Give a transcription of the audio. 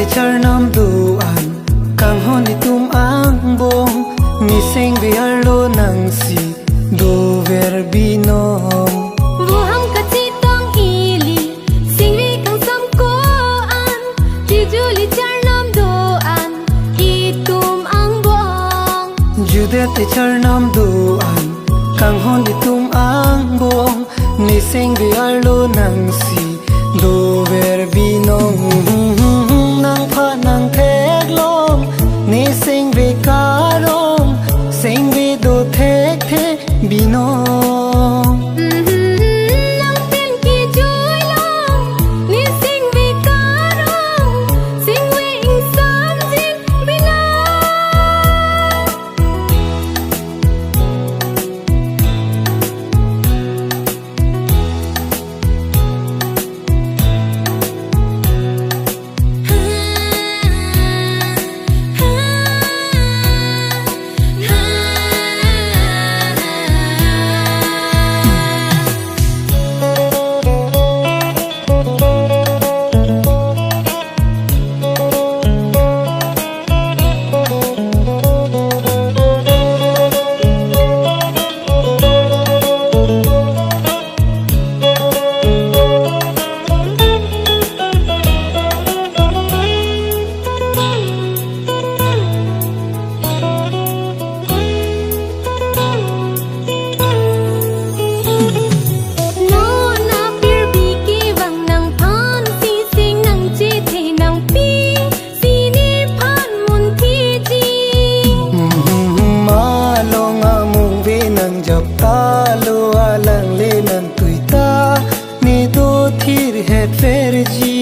te char nam du an kang hon di tum ang bong ni seng ve arlo nang si do ver binom vu ham ka chi tong ili sing vi kang sam ko an ti juli char nam do an ki tum ang bong jude te char nam du an kang hon di tum ang bong ni seng ve arlo nang si do ver binom nang pha nang thek lom ni seng ve karom seng ve do thek the binom nang ten ki joy long ni sing vi ka rong sing vi ing sam jin bina Talo alang le nan tui ta ni do thir het fer ji